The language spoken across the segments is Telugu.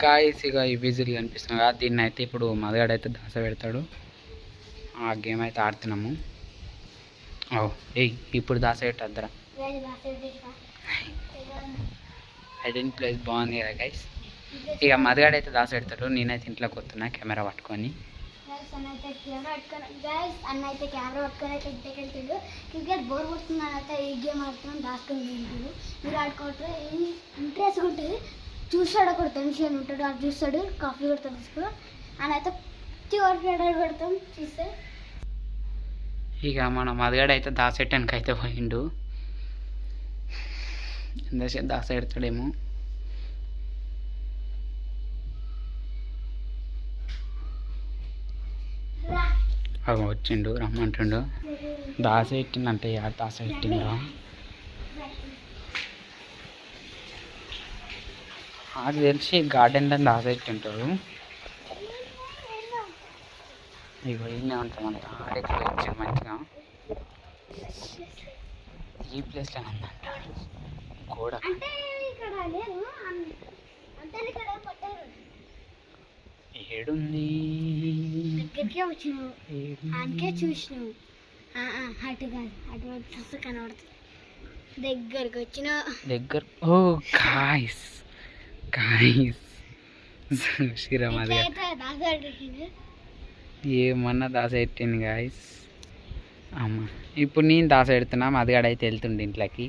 గాయస్ ఇక ఈ విజిల్ కనిపిస్తుంది కదా, దీన్ని అయితే ఇప్పుడు మదగాడు అయితే దాస పెడతాడు. ఆ గేమ్ అయితే ఆడుతున్నాము. ఓ ఏయ్ ఇప్పుడు దాస పెట్టద్దరా, హైడెన్ ప్లేస్ బాగుంది కదా గైస్. ఇక మదగాడు అయితే దాస పెడతాడు, నేనైతే ఇంట్లోకి వస్తున్నా కెమెరా పట్టుకొని. అన్న అయితే కెమెరా పట్టుకొని అయితే ఇంటికి వెళ్తుండు. క్రికెట్ బోర్ కొడుతున్నాను అయితే ఈ గేమ్ ఆడుతున్నాను, దాచుకొని తింటాడు. మీరు ఆడుకోవట్లేదు, ఇంట్రెస్ట్ ఉంటుంది. చూస్తాడు, ఒకటి టెన్షన్ ఉంటాడు, అది చూస్తాడు, కాఫీ కొడతాడు తీసుకుని అని అయితే చివరి పెడతాం చూస్తే. ఇక మన మదగాడు అయితే దాసెట్టానికి అయితే పోయిండు, ఎంతసేపు దాస పెడతాడేమో. అవి వచ్చిండు, రమ్మంటుండు. దాస పెట్టిందంటే దాస పెట్టిందా నాకు తెలిసి గార్డెన్లో దాస పెట్టింటారు. ఇక ఇన్నే ఉంటాం అంట, ఆడెక్కడ వచ్చింది మంచిగా. ఈ ప్లేస్లో ఉందంట గోడ. ఏడుంది దగ్గరికే వచ్చినావు, అందుకే చూసినావు. అటు కాదు, అటు చూస్తే కనబడుతుంది. దగ్గరికి వచ్చిన దగ్గర. ఓ గాయ్స్ గాయ్స్ శ్రీరామది ఏమన్నా దాస పెట్టింది గాయస్. అమ్మ ఇప్పుడు నేను దాస పెడుతున్నా, మదిగాడైతే వెళ్తుండే ఇంట్లోకి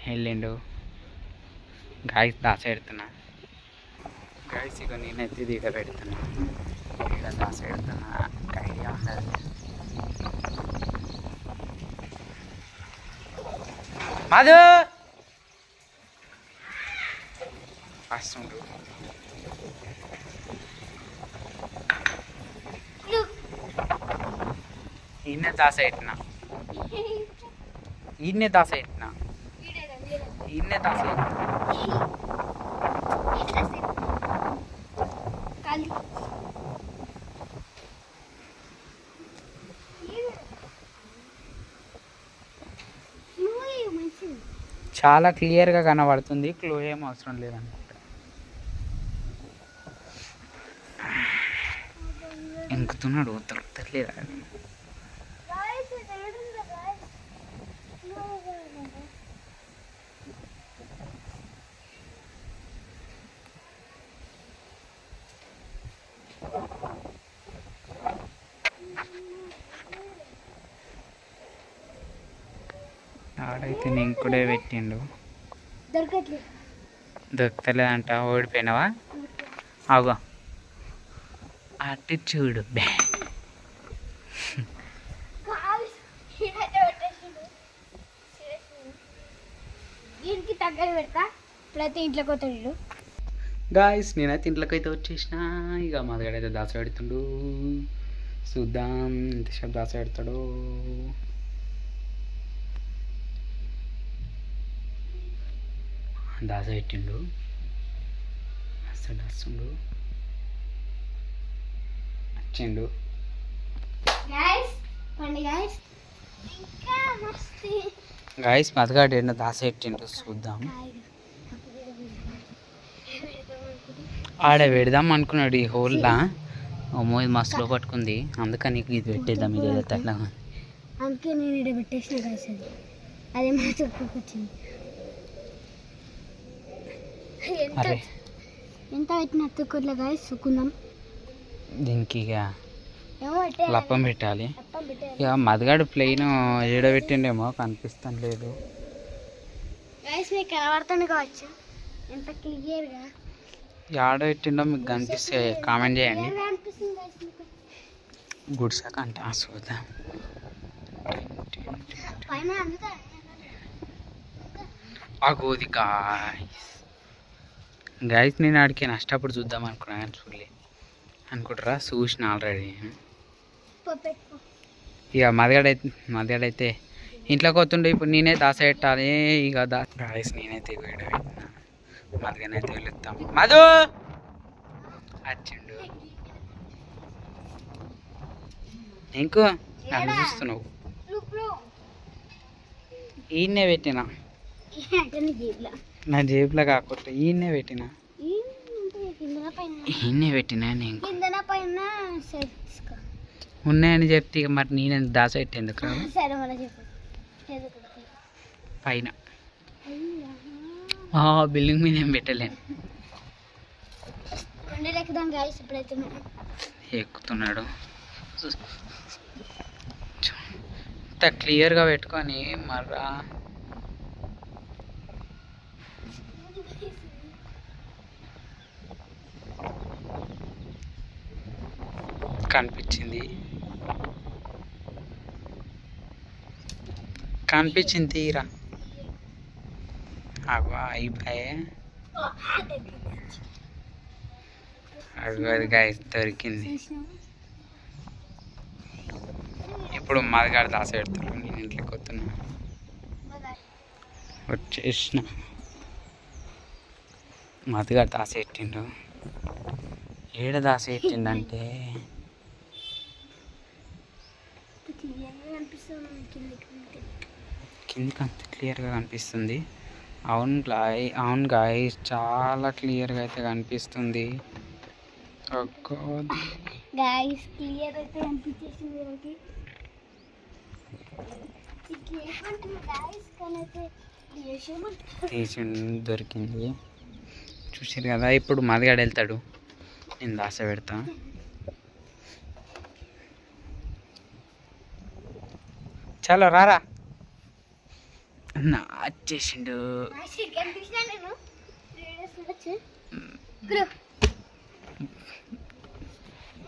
వెళ్ళిండు. గాయస్ దాస పెడుతున్నా గాయస్. ఇక నేనైతే ఇది ఇక్కడ పెడుతున్నా, ఇక్కడ దాస పెడుతున్నా. ఐడియా ఉండదు. మధు ఫస్ట్ ఉండు. ఈయనే దాస పెట్టినా, ఈయనే దాస పెట్టినా, ఈయనే దాస పెట్టినా. చాలా క్లియర్గా కనబడుతుంది, క్లూ ఏం అవసరం లేదనుకుంటా. ఎంకుతున్నాడు, దొరుకుతలేదా? ఆడైతే నేను కూడా పెట్టిండు, దొరకలేదంట. ఓడిపోయినావా? అగో అటు చూడు. దీనికి తగ్గర పెడతా, ఇప్పుడైతే ఇంట్లోకి వస్తాడు గాయస్. నేనైతే ఇంట్లోకి అయితే వచ్చేసిన. ఇక మదగాడైతే దాస పెడుతుండు, చూద్దాం ఎంతసేపు దాస పెడతాడు. దాస పెట్టిండు, అసలు వస్తుండు, వచ్చిండు. గాయస్ మదగాడు ఏంటో దాస పెట్టిండు, చూద్దాం. ఆడ పెడదాం అనుకున్నాడు ఈ హోల్లా. అమ్మో ఇది మస్తులో పట్టుకుంది, అందుకని ఇది పెట్టేద్దాం. ఇది ఏదో అట్లా అందుకే నేను ఇక్కడ పెట్టేసిన గాయస్. అదే మా చుట్టుకొచ్చింది. ఎంత పెట్టిన అత్తుకుర్లో గాయస్ సుకుందాం. దీనికి ఇక లప్పం పెట్టాలి. ఇక మదగాడు ప్లెయిన్ ఏడబెట్టిండేమో కనిపిస్తాను లేదు. కనబడుతుంది కావచ్చు ఎంత క్లియర్గా. ఆడబెట్టిండో మీకు కనిపిస్తే కామెంట్ చేయండి. గుడిసాక అంటే చూద్దాం. అగోది గాయస్ నేను ఆడికి నష్టప్పుడు చూద్దాం అనుకున్నా కానీ చూడలే అనుకుంటారా, చూసిన ఆల్రెడీ. ఇక మదగాడైతే ఇంట్లోకి వస్తుండే. ఇప్పుడు నేనే దాస పెట్టాలి. ఇక గాయస్ నేనైతే వీడియో పెట్టినా, మదగానైతే వెళ్తాం. మధు వచ్చిండు. ఇంకో నన్ను చూస్తున్నావు, ఈయన్నే పెట్టినా, నా జేబులో కాకుండా ఈయన్నే పెట్టినా. పైన ఇన్నే పెట్టినా నేను కిందన పైన తీసుకో. ఉన్నాయని చెప్తే ఇక మరి నేను దాసెట్టి ఎందుకు రా సరే మళ్ళీ చెప్పు పైన బిల్డింగ్ మీద ఏం పెట్టలేను. కొండలు ఎక్కుదాం గాయస్ ఇప్పుడైతే ఎక్కుతున్నాడు ఇంత క్లియర్గా పెట్టుకొని మర్రా కనిపించింది తీరా అవ్వా అయిపోయే అది గాయస్ దొరికింది. ఇప్పుడు మదగాడు దాస పెడతాడు. నేను ఇంట్లోకి వస్తున్నా వచ్చేసిన మదగాడు దాస పెట్టిండు. ఏడ దాస పెట్టిండంటే కిందికి అంత క్లియర్గా కనిపిస్తుంది. అవును గాయస్ చాలా క్లియర్గా అయితే కనిపిస్తుంది. గాయస్ క్లియర్ అయితే కనిపించేసింది వీళ్ళకి. తీసి దొరికింది చూసారు కదా. ఇప్పుడు మదిగాడు వెళ్తాడు, నేను దాస పెడతా. చలో రారా నా వచ్చేసిండు.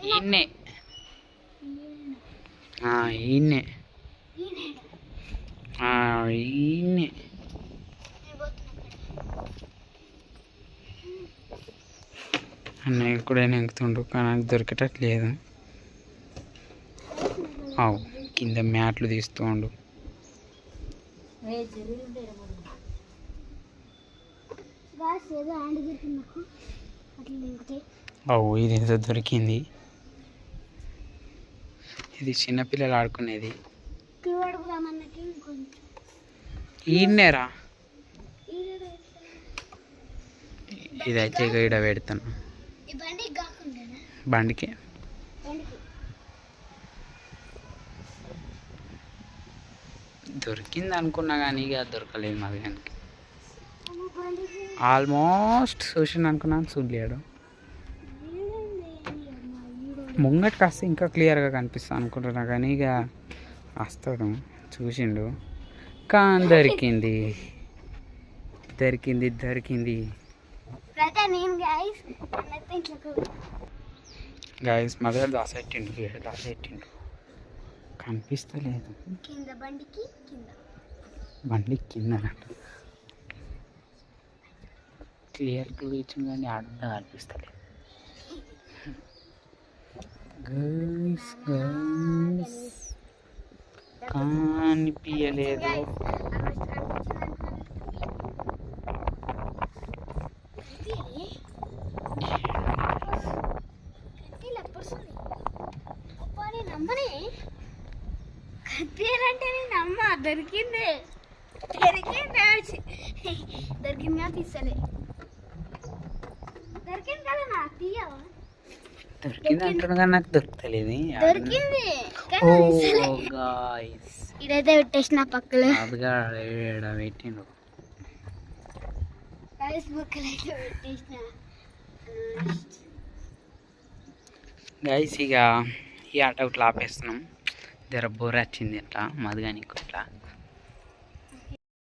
ఈయన్నే ఈయన్నే ఈయన్నే అన్నయ్య కూడా ఎక్కుతుండు కానీ నాకు దొరికేటట్లేదు. అవు కింద మ్యాట్లు తీస్తూ ఉండు. అవు ఇది ఏదో దొరికింది. ఇది చిన్నపిల్లలు ఆడుకునేది. ఈయన్నేరా ఇదైతే ఇక ఈడ పెడతాను బండికి. దొరికింది అనుకున్నా కానీ ఇక దొరకలేదు మాది. కానీ ఆల్మోస్ట్ చూసింది అనుకున్నాను, చూడలేడు. ముంగటికి వస్తే ఇంకా క్లియర్గా కనిపిస్తా అనుకుంటున్నా కానీ ఇక వస్తాడు. చూసిండు కానీ దొరికింది. గాయస్ మదర్ దాస పెట్టిండు కనిపిస్తలేదు. బండి కింద క్లియర్ ఇచ్చింది కానీ ఆడ కనిపిస్తలేదు. కనిపించలేదు. కనిపించాలంటే నేను అమ్మ దొరికింది తీసలే దొరికింది కదా నా తీయవా. దొరికింది అంటున్నా కానీ నాకు దొరకలేదు. ఇదైతే పెట్టేసిన పక్కలో పెట్టిండు. గైస్ ఇక ఈ ఆట ఇట్లా ఆపేస్తున్నాం. జర బోర్ వచ్చింది ఇట్లా మధుగాని ఇట్లా